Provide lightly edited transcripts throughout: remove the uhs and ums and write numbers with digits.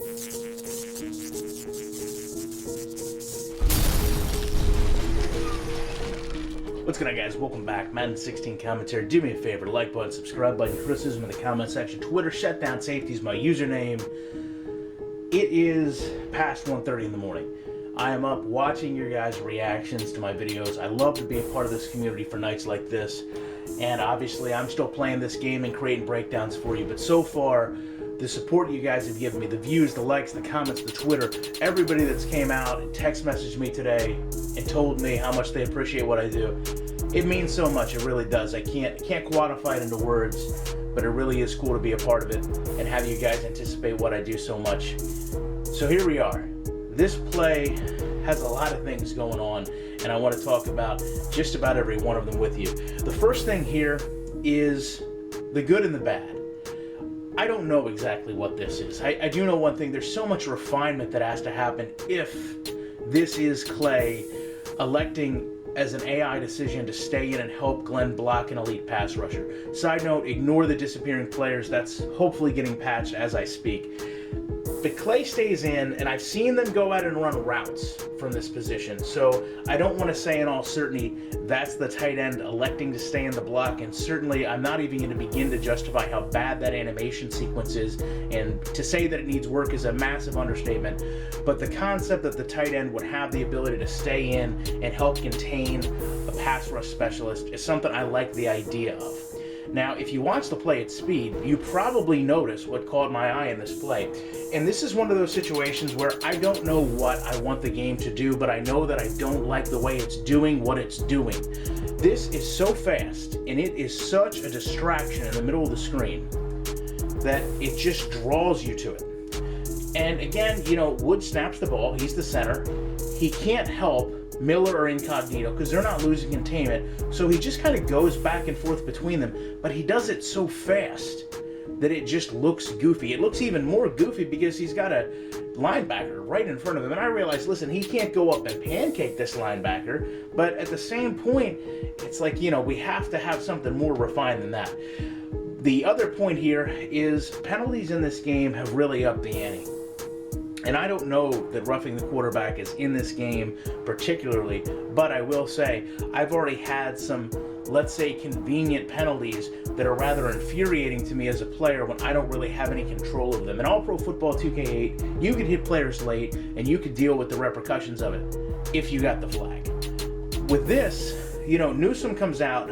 What's going on, guys? Welcome back. Madden 16 commentary. Do me a favor, like button, subscribe button, criticism in the comment section. Twitter, Shutdown Safety is my username. It is past 1:30 in the morning. I am up watching your guys' reactions to my videos. I love to be a part of this community for nights like this. And obviously, I'm still playing this game and creating breakdowns for you. But so far, the support you guys have given me, the views, the likes, the comments, the Twitter, everybody that's came out and text messaged me today and told me how much they appreciate what I do. It means so much, it really does. I can't quantify it into words, but it really is cool to be a part of it and have you guys anticipate what I do so much. So here we are. This play has a lot of things going on, and I want to talk about just about every one of them with you. The first thing here is the good and the bad. I don't know exactly what this is. I do know one thing. There's so much refinement that has to happen if this is Clay electing as an AI decision to stay in and help Glenn block an elite pass rusher. Side note, ignore the disappearing players. That's hopefully getting patched as I speak. But Clay stays in, and I've seen them go out and run routes from this position. So I don't want to say in all certainty that's the tight end electing to stay in the block, and certainly I'm not even going to begin to justify how bad that animation sequence is, and to say that it needs work is a massive understatement. But the concept that the tight end would have the ability to stay in and help contain a pass rush specialist is something I like the idea of. Now, if you watch the play at speed, you probably notice what caught my eye in this play. And this is one of those situations where I don't know what I want the game to do, but I know that I don't like the way it's doing what it's doing. This is so fast, and it is such a distraction in the middle of the screen that it just draws you to it. And again, you know, Wood snaps the ball. He's the center. He can't help Miller or Incognito because they're not losing containment, so he just kind of goes back and forth between them, but he does it so fast that it just looks goofy. It looks even more goofy because he's got a linebacker right in front of him, and I realize, listen, he can't go up and pancake this linebacker, but at the same point, it's like, you know, we have to have something more refined than that. The other point here is penalties in this game have really upped the ante. And I don't know that roughing the quarterback is in this game particularly, but I will say I've already had some, let's say, convenient penalties that are rather infuriating to me as a player when I don't really have any control of them. In All Pro Football 2K8, you could hit players late and you could deal with the repercussions of it if you got the flag. With this, you know, Newsome comes out,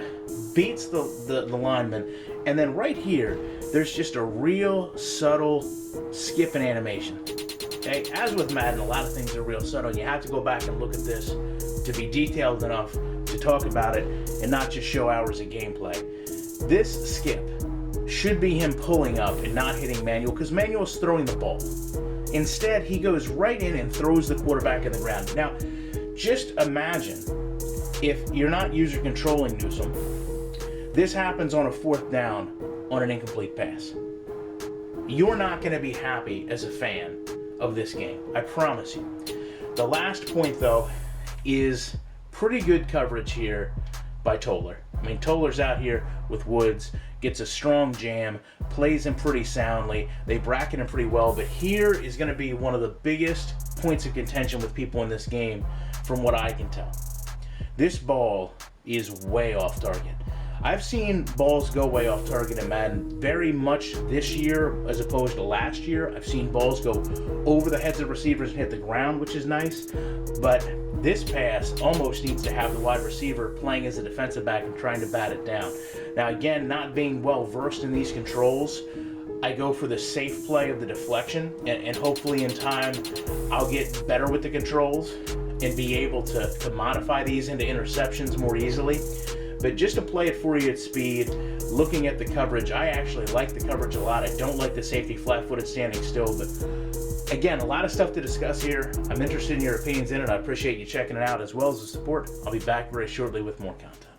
beats the lineman, and then right here, there's just a real subtle skip in animation. Okay, as with Madden, a lot of things are real subtle. You have to go back and look at this to be detailed enough to talk about it and not just show hours of gameplay. This skip should be him pulling up and not hitting Manuel, because Manuel's throwing the ball. Instead, he goes right in and throws the quarterback in the ground. Now, just imagine if you're not user controlling Newsome, this happens on a 4th down on an incomplete pass. You're not going to be happy as a fan of this game, I promise you. The last point, though, is pretty good coverage here by Toller. I mean, Toller's out here with Woods, gets a strong jam, plays him pretty soundly. They bracket him pretty well, but here is going to be one of the biggest points of contention with people in this game from what I can tell. This ball is way off target. I've seen balls go way off target in Madden very much this year as opposed to last year. I've seen balls go over the heads of receivers and hit the ground, which is nice. But this pass almost needs to have the wide receiver playing as a defensive back and trying to bat it down. Now, again, not being well versed in these controls, I go for the safe play of the deflection, and hopefully in time I'll get better with the controls and be able to modify these into interceptions more easily. But just to play it for you at speed, looking at the coverage, I actually like the coverage a lot. I don't like the safety flat-footed standing still, but again, a lot of stuff to discuss here. I'm interested in your opinions in it. I appreciate you checking it out as well as the support. I'll be back very shortly with more content.